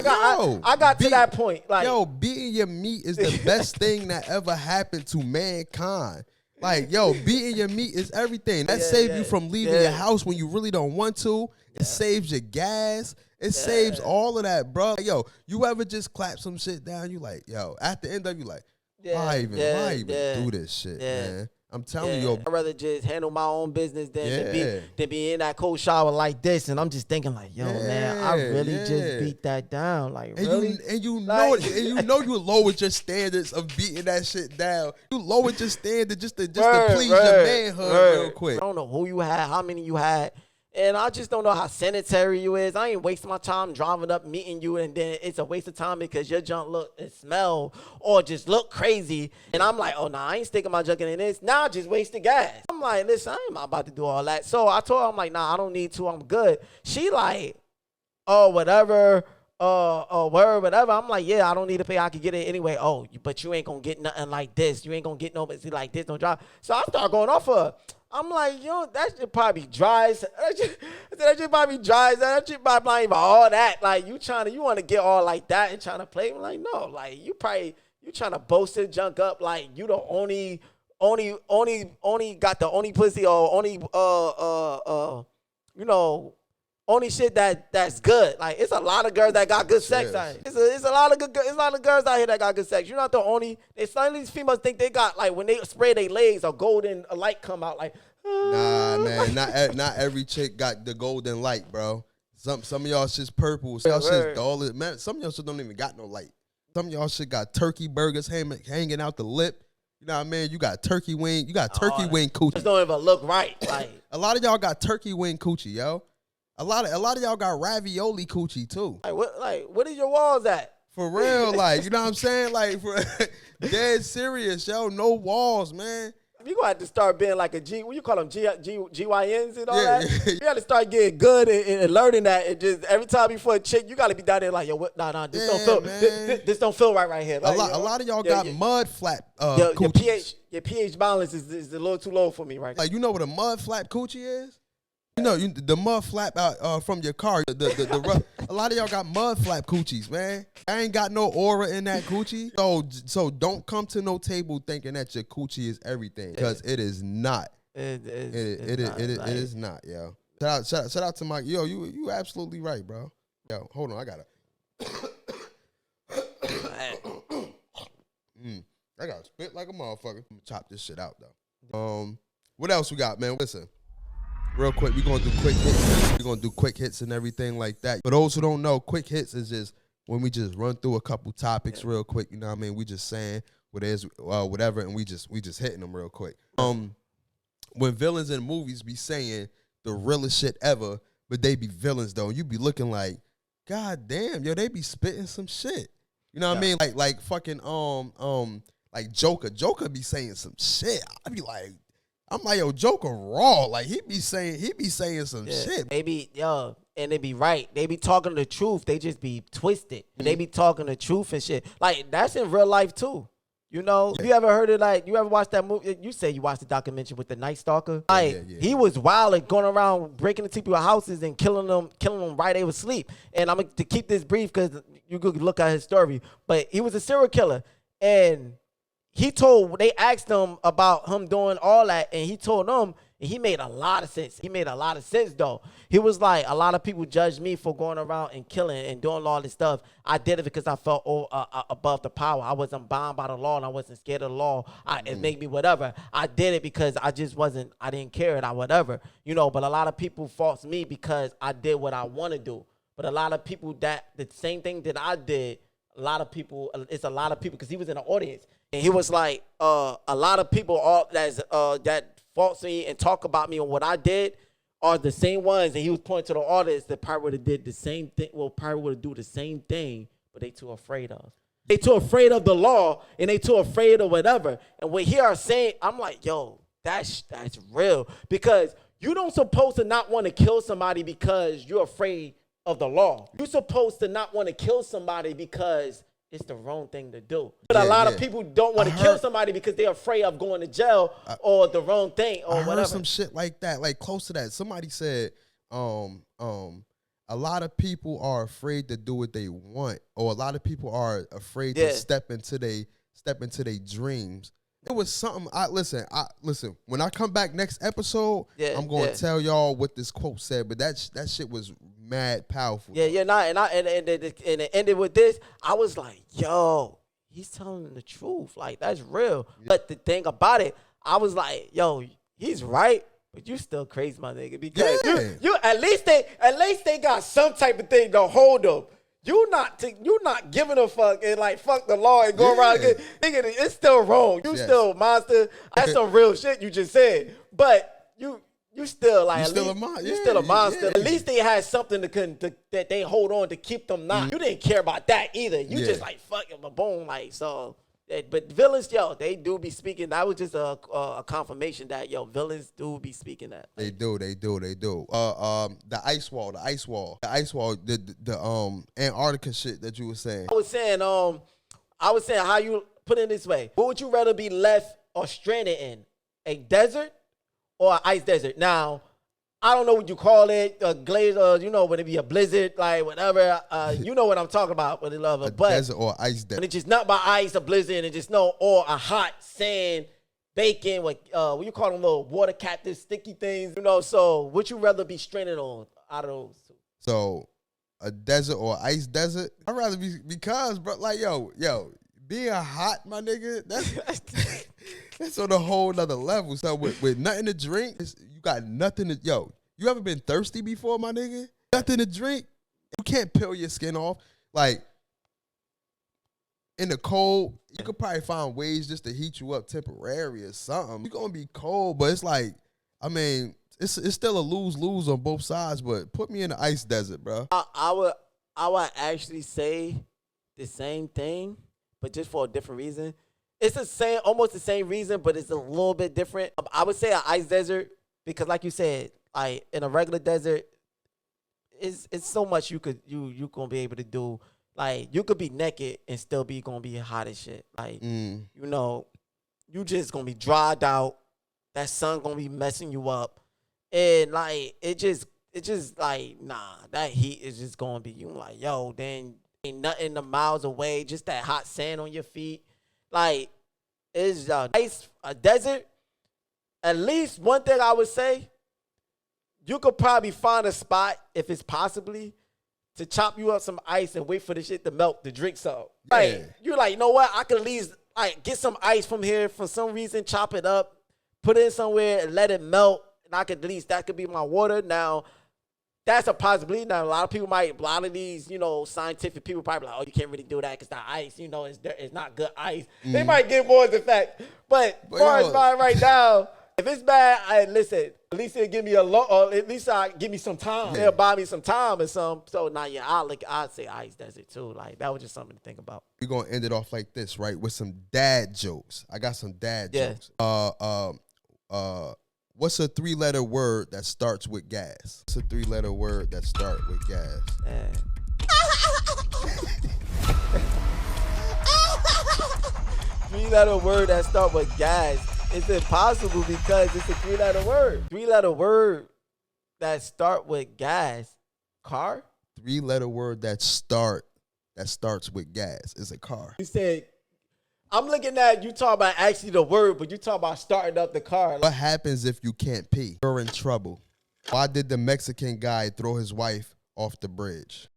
I got to that point. Like, yo, beating your meat is the best thing that ever happened to mankind. Like, yo, beating your meat is everything. That saves you from leaving your house when you really don't want to. It saves your gas. It saves all of that, bro. Like, yo, you ever just clap some shit down? You like, yo, at the end of you like, why even do this shit, man? I'm telling you, I'd rather just handle my own business than be in that cold shower like this. And I'm just thinking like, yo, man, I really just beat that down. Like, and really? You know it, and you know you lowered your standards of beating that shit down. You lowered your standard just to please your manhood real quick. I don't know who you had, how many you had. And I just don't know how sanitary you is. I ain't wasting my time driving up, meeting you, and then it's a waste of time because your junk look and smell or just look crazy. And I'm like, oh, nah, I ain't sticking my junk in this. Now I just wasted gas. I'm like, listen, I ain't about to do all that. So I told her, I'm like, nah, I don't need to. I'm good. She like, oh, whatever, word, whatever. I'm like, yeah, I don't need to pay. I can get it anyway. Oh, but you ain't going to get nothing like this. You ain't going to get nobody like this. Don't drive. So I start going off her. I'm like, yo, that shit probably dry. That shit probably dry. That shit probably not even all that. Like, you want to get all like that and trying to play? I'm like, no, like, you trying to boast the junk up like you the only got the only pussy or only only shit that's good. Like, it's a lot of girls that got good sex out here. It's a lot of girls out here that got good sex. You're not the only. Some of these females think they got, like, when they spray their legs, a golden light come out. Like, nah, man, not every chick got the golden light, bro. Some of y'all shit's purple. Some of y'all shit's dull. Man, some of y'all shit don't even got no light. Some of y'all shit got turkey burgers hanging out the lip. You know what I mean? You got turkey wing. You got turkey wing coochie. Just don't even look right. Like, a lot of y'all got turkey wing coochie, yo. A lot of y'all got ravioli coochie too. What is your walls at? For real, like, you know what I'm saying? Like, for dead serious, yo. No walls, man. You gonna have to start being like a G. What you call them? GYNs and all that. Yeah. You got to start getting good and learning that. And just every time before a chick, you got to be down there like, yo, what? Nah. This don't feel. This don't feel right here. Like, a lot of y'all got mud flap. Your pH balance is a little too low for me right now. Like, you know what a mud flap coochie is? You know, the mud flap out from your car. The rough, a lot of y'all got mud flap coochies, man. I ain't got no aura in that coochie. So don't come to no table thinking that your coochie is everything, because it is not. It is not, yo. Shout out to Mike. Yo, you absolutely right, bro. Yo, hold on, I gotta. I gotta spit like a motherfucker. I'm gonna chop this shit out though. What else we got, man? Listen. Real quick, we're going to do quick hits. We're going to do quick hits and everything like that. For those who don't know, quick hits is just when we just run through a couple topics real quick. You know what I mean? We just saying what is whatever, and we just hitting them real quick. When villains in movies be saying the realest shit ever, but they be villains though, you be looking like, God damn, yo, they be spitting some shit. You know what I mean? Like fucking like Joker. Joker be saying some shit. I be like, I'm like, yo, Joker raw. Like, he be saying some shit. They be, and they be right. They be talking the truth. They just be twisted. They be talking the truth and shit. Like, that's in real life too. You know, you ever heard of, like, you ever watched that movie? You say you watched the documentary with the Night Stalker. Like, he was wild and going around breaking into people's houses and killing them right they was asleep. And I'm going to keep this brief because you could look at his story. But he was a serial killer. And they asked him about him doing all that, and he told them, and he made a lot of sense. He made a lot of sense, though. He was like, a lot of people judge me for going around and killing and doing all this stuff. I did it because I felt above the power. I wasn't bound by the law, and I wasn't scared of the law. It made me whatever. I did it because I didn't care it, whatever. You know, but a lot of people fault me because I did what I want to do. But a lot of people the same thing that I did, it's a lot of people, because he was in the audience. And he was like, a lot of people that fault me and talk about me on what I did are the same ones. And he was pointing to the audience that probably would have did the same thing. Well, probably would have do the same thing, but they too afraid of. They too afraid of the law, and they too afraid of whatever. And what he are saying, I'm like, yo, that's real, because you don't supposed to not want to kill somebody because you're afraid of the law. You're supposed to not want to kill somebody because it's the wrong thing to do. But a lot of people don't want to kill somebody because they're afraid of going to jail or the wrong thing or whatever. I heard some shit like that, like close to that. Somebody said, a lot of people are afraid to do what they want, or a lot of people are afraid to step into their dreams. It was something. Listen. When I come back next episode, I'm gonna tell y'all what this quote said. But that shit was mad powerful. And it ended with this. I was like, yo, he's telling the truth. Like, that's real. Yeah. But the thing about it, I was like, yo, he's right. But you still crazy, my nigga, because you at least they got some type of thing to hold them. You not giving a fuck and like fuck the law and go around. Nigga, it's still wrong. You still a monster. That's some real shit you just said. But you still like you still a monster. At least they had something that they hold on to keep them not. You didn't care about that either. You just like fuck him a bone like so. But villains, yo, they do be speaking. That was just a confirmation that, yo, villains do be speaking that. They do. The ice wall, the Antarctica shit that you were saying. I was saying how you put it this way. What would you rather be left or stranded in? A desert or an ice desert? Now, I don't know what you call it, a glacier, you know, when it be a blizzard, like whatever. You know what I'm talking about with the lover. A desert or ice desert. And it's just not by ice, a blizzard, and it's just no, or a hot sand, bacon, with, what you call them, little water cactus, sticky things, you know. So would you rather be stranded on out of those two? So a desert or ice desert? I'd rather be, because, bro, like, yo, being hot, my nigga, that's on a whole nother level. So with nothing to drink, you got nothing to, you ever been thirsty before, my nigga? Nothing to drink? You can't peel your skin off. Like, in the cold, you could probably find ways just to heat you up temporary or something. You're going to be cold, but it's like, I mean, it's still a lose-lose on both sides, but put me in the ice desert, bro. I would actually say the same thing, but just for a different reason. It's the same, almost the same reason, but it's a little bit different. I would say an ice desert because, like you said, like in a regular desert, it's so much you gonna be able to do. Like you could be naked and still be gonna be hot as shit. Like you know, you just gonna be dried out. That sun gonna be messing you up, and like it just like that heat is just gonna be you like then ain't nothing the miles away, just that hot sand on your feet. Like, it's a desert. At least one thing I would say, you could probably find a spot, if it's possibly, to chop you up some ice and wait for the shit to melt to drink some. Yeah. Like, you're like, you know what? I could at least like get some ice from here for some reason, chop it up, put it in somewhere and let it melt. And I could at least, that could be my water. Now, that's a possibility. Now, a lot of these, you know, scientific people probably like, oh, you can't really do that because the ice, you know, it's not good ice. They might get more of the fact. But as far as mine right now, if it's bad, listen, at least it'll give me at least give me some time. They'll buy me some time and some. So now, I'd say ice desert too. Like, that was just something to think about. We're going to end it off like this, right? With some dad jokes. I got some dad jokes. What's a 3-letter word that starts with gas? What's a 3-letter word that starts with gas? 3-letter word that starts with gas. It's impossible because it's a 3-letter word. 3-letter word that start with gas. Car? 3-letter word that starts with gas is a car. You said, I'm looking at you talking about actually the word, but you talking about starting up the car. What happens if you can't pee? You're in trouble. Why did the Mexican guy throw his wife off the bridge?